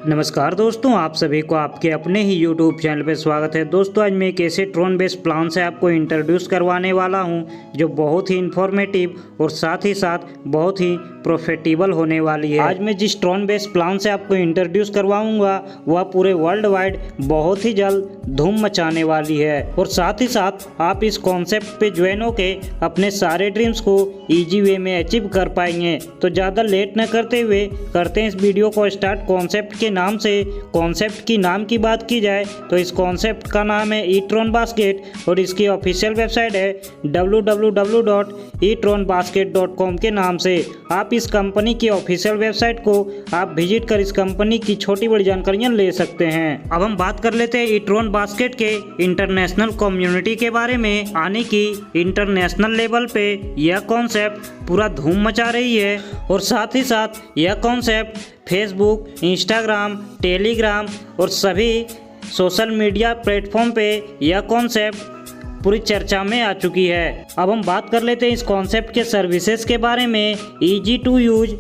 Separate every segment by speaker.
Speaker 1: नमस्कार दोस्तों, आप सभी को आपके अपने ही YouTube चैनल पे स्वागत है। दोस्तों, आज मैं एक ऐसे ट्रोन बेस्ड प्लान से आपको इंट्रोड्यूस करवाने वाला हूं जो बहुत ही इन्फॉर्मेटिव और साथ ही साथ बहुत ही प्रॉफिटेबल होने वाली है। आज मैं जिस ट्रोन बेस्ड प्लान से आपको इंट्रोड्यूस करवाऊंगा वह पूरे वर्ल्ड वाइड बहुत ही जल्द धूम मचाने वाली है और साथ ही साथ आप इस कॉन्सेप्ट पे ज्वाइन होके अपने सारे ड्रीम्स को ईजी वे में अचीव कर पाएंगे। तो ज़्यादा लेट न करते हुए करते हैं इस वीडियो को स्टार्ट। कॉन्सेप्ट के नाम से कॉन्सेप्ट की नाम की बात की जाए तो इस कॉन्सेप्ट का नाम है ई-ट्रॉन बास्केट और इसकी ऑफिशियल वेबसाइट है www.etronbasket.com के नाम से। आप इस कंपनी की ऑफिशियल वेबसाइट को आप विजिट कर इस कंपनी की छोटी बड़ी जानकारियां ले सकते हैं। अब हम बात कर लेते हैं ई-ट्रॉन बास्केट के इंटरनेशनल कम्युनिटी के बारे में। आने की इंटरनेशनल लेवल पे यह कॉन्सेप्ट पूरा धूम मचा रही है और साथ ही साथ यह कॉन्सेप्ट फेसबुक, इंस्टाग्राम, टेलीग्राम और सभी सोशल मीडिया प्लेटफॉर्म पे यह कॉन्सेप्ट पूरी चर्चा में आ चुकी है। अब हम बात कर लेते हैं इस कॉन्सेप्ट के सर्विसेज के बारे में। Easy to use,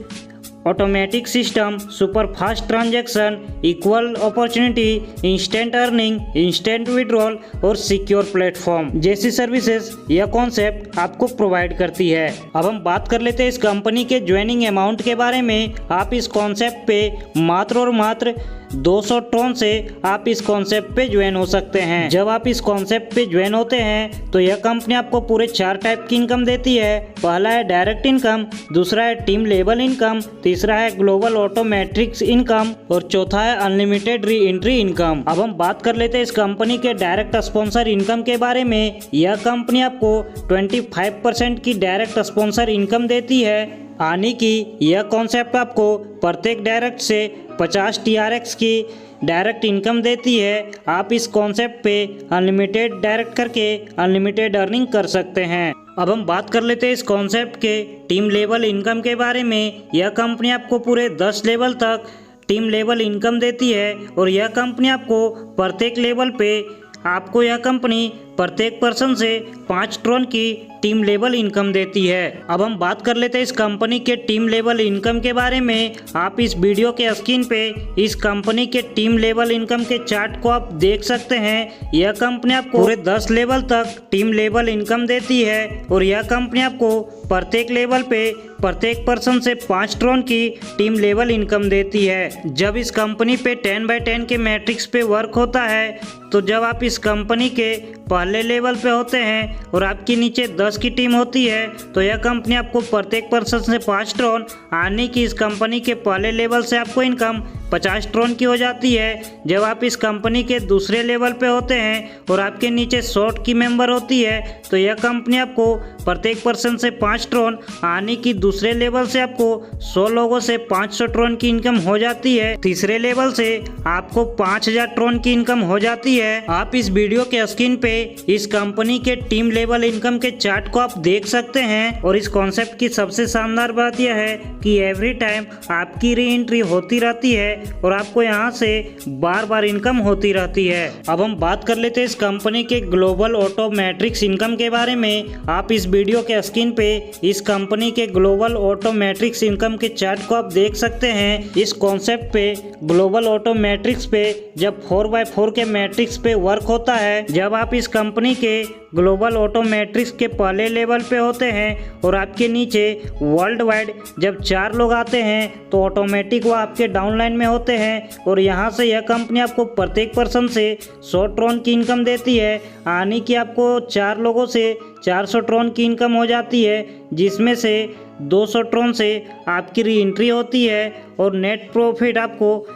Speaker 1: automatic system, super fast transaction, equal opportunity, instant earning, instant withdrawal और सिक्योर प्लेटफॉर्म जैसी सर्विसेज यह कॉन्सेप्ट आपको प्रोवाइड करती है। अब हम बात कर लेते हैं इस कंपनी के ज्वाइनिंग अमाउंट के बारे में। आप इस कॉन्सेप्ट पे मात्र और मात्र 200 ट्रोन से आप इस कॉन्सेप्ट पे ज्वाइन हो सकते हैं। जब आप इस कॉन्सेप्ट पे ज्वाइन होते हैं तो यह कंपनी आपको पूरे 4 टाइप की इनकम देती है। पहला है डायरेक्ट इनकम, दूसरा है टीम लेवल इनकम, तीसरा है ग्लोबल ऑटोमेट्रिक्स इनकम और चौथा है अनलिमिटेड री एंट्री इनकम। अब हम बात कर लेते हैं इस कंपनी के डायरेक्ट स्पॉन्सर इनकम के बारे में। यह कंपनी आपको 25% की डायरेक्ट स्पॉन्सर इनकम देती है। आने की यह कॉन्सेप्ट आपको प्रत्येक डायरेक्ट से 50 TRX की डायरेक्ट इनकम देती है। आप इस कॉन्सेप्ट पे अनलिमिटेड डायरेक्ट करके अनलिमिटेड अर्निंग कर सकते हैं। अब हम बात कर लेते हैं इस कॉन्सेप्ट के टीम लेवल इनकम के बारे में। यह कंपनी आपको पूरे 10 लेवल तक टीम लेवल इनकम देती है और यह कंपनी आपको प्रत्येक लेवल पे आपको यह कंपनी प्रत्येक पर्सन से 5 ट्रोन की टीम लेवल इनकम देती है। अब हम बात कर लेते हैं इस कंपनी के टीम लेवल इनकम के बारे में। आप इस वीडियो के स्क्रीन पे इस कंपनी के टीम लेवल इनकम के चार्ट को आप देख सकते हैं। यह कंपनी आपको पूरे 10 लेवल तक टीम लेवल इनकम देती है और यह कंपनी आपको प्रत्येक लेवल पे प्रत्येक पर्सन से 5 ट्रोन की टीम लेवल इनकम देती है। जब इस कंपनी पे 10/10 के मैट्रिक्स पे वर्क होता है तो जब आप इस कंपनी के पहले लेवल पे होते हैं और आपके नीचे 10 की टीम होती है तो यह कंपनी आपको प्रत्येक पर्सन से 5 ट्रोन। आने की इस कंपनी के पहले लेवल से आपको इनकम 50 ट्रोन की हो जाती है। जब आप इस कंपनी के दूसरे लेवल पे होते हैं और आपके नीचे 100 की मेंबर होती है तो यह कंपनी आपको प्रत्येक पर्सन से 5 ट्रोन। आने की दूसरे लेवल से आपको 100 लोगों से 500 ट्रोन की इनकम हो जाती है। तीसरे लेवल से आपको 5000 ट्रोन की इनकम हो जाती है। आप इस वीडियो के स्क्रीन पे इस कंपनी के टीम लेवल इनकम के चार्ट को आप देख सकते हैं और इस कॉन्सेप्ट की सबसे शानदार बात यह है कि एवरी टाइम आपकी री एंट्री होती रहती है और आपको यहाँ से बार बार इनकम होती रहती है। अब हम बात कर लेते हैं इस कंपनी के ग्लोबल ऑटोमेट्रिक्स इनकम के बारे में। आप इस वीडियो के स्क्रीन पे इस कंपनी के ग्लोबल ऑटोमेट्रिक्स इनकम के चार्ट को आप देख सकते हैं। इस कॉन्सेप्ट पे ग्लोबल ऑटोमेट्रिक्स पे जब 4x4 के मैट्रिक्स पे वर्क होता है, जब आप इस कंपनी के ग्लोबल ऑटोमेट्रिक्स के पहले लेवल पे होते हैं और आपके नीचे वर्ल्ड वाइड जब 4 लोग आते हैं तो ऑटोमेटिक वो आपके डाउनलाइन में होते हैं और यहाँ से यह कंपनी आपको प्रत्येक पर्सन से 100 ट्रोन की इनकम देती है। आने की आपको 4 लोगों से 400 ट्रोन की इनकम हो जाती है, जिसमें से 200 ट्रोन से आपकी री एंट्री होती है और नेट प्रॉफिट आपको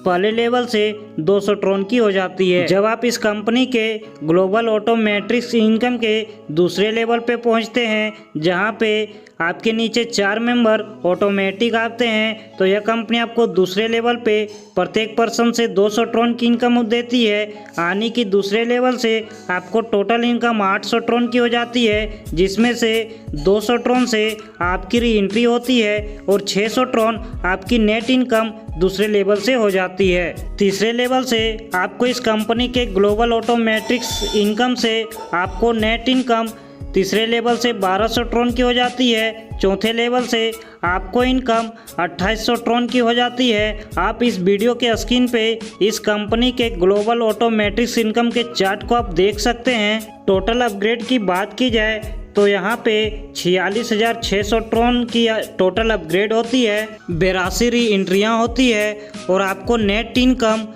Speaker 1: पहले लेवल से 200 ट्रोन की हो जाती है। जब आप इस कंपनी के ग्लोबल ऑटोमेट्रिक्स इनकम के दूसरे लेवल पे पहुंचते हैं जहां पे आपके नीचे 4 मेंबर ऑटोमेटिक आते हैं तो यह कंपनी आपको दूसरे लेवल पे प्रत्येक पर्सन से 200 ट्रोन की इनकम देती है। आने की दूसरे लेवल से आपको टोटल इनकम 800 ट्रोन की हो जाती है, जिसमें से 200 ट्रोन से आपकी री एंट्री होती है और 600 ट्रोन आपकी नेट इनकम दूसरे लेवल से हो जाती है। तीसरे लेवल से आपको इस कंपनी के ग्लोबल ऑटोमेट्रिक्स इनकम से आपको नेट इनकम तीसरे लेवल से 1200 ट्रोन की हो जाती है। चौथे लेवल से आपको इनकम 2800 ट्रोन की हो जाती है। आप इस वीडियो के स्क्रीन पे इस कंपनी के ग्लोबल ऑटोमेटिक्स इनकम के चार्ट को आप देख सकते हैं। टोटल अपग्रेड की बात की जाए तो यहाँ पे 46,600 ट्रोन की टोटल अपग्रेड होती है, 82 री एंट्रियाँ होती है और आपको नेट इनकम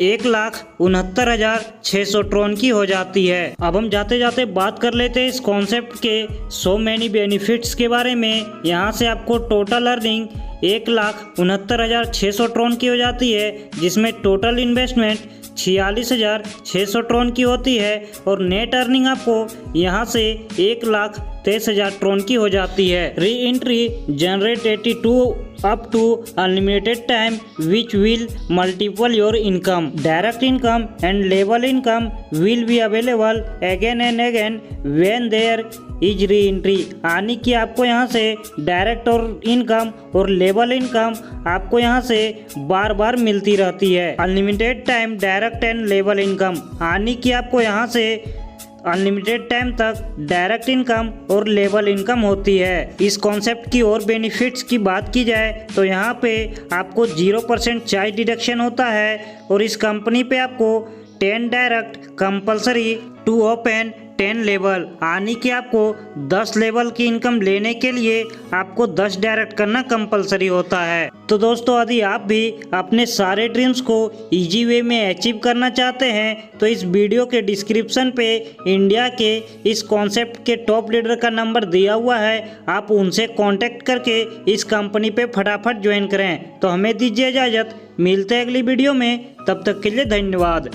Speaker 1: 1,69,600 ट्रोन की हो जाती है। अब हम जाते जाते बात कर लेते हैं इस कॉन्सेप्ट के सो मैनी बेनिफिट्स के बारे में। यहाँ से आपको टोटल अर्निंग 1,69,600 ट्रोन की हो जाती है, जिसमें टोटल इन्वेस्टमेंट 46,600 ट्रोन की होती है और नेट अर्निंग आपको यहाँ से 1,23,000 ट्रोन की हो जाती है। Re entry generate 82 up to unlimited time which will multiple your income. Direct income and level income will be available again and again when there is re-entry. यानी कि आपको यहाँ से डायरेक्ट और इनकम और लेवल इनकम आपको यहाँ से बार बार मिलती रहती है। Unlimited time direct and level income, यानी कि आपको यहाँ से अनलिमिटेड टाइम तक डायरेक्ट इनकम और लेवल इनकम होती है। इस कॉन्सेप्ट की और बेनिफिट्स की बात की जाए तो यहाँ पे आपको 0% चार्ज डिडक्शन होता है और इस कंपनी पे आपको 10 direct compulsory to open 10 level, यानी कि आपको 10 लेवल की इनकम लेने के लिए आपको 10 डायरेक्ट करना कंपलसरी होता है। तो दोस्तों, यदि आप भी अपने सारे ड्रीम्स को इजी वे में अचीव करना चाहते हैं तो इस वीडियो के डिस्क्रिप्शन पे इंडिया के इस कॉन्सेप्ट के टॉप लीडर का नंबर दिया हुआ है, आप उनसे कांटेक्ट करके इस कंपनी पे फटाफट ज्वाइन करें। तो हमें दीजिए इजाज़त, मिलते हैं अगली वीडियो में, तब तक के लिए धन्यवाद।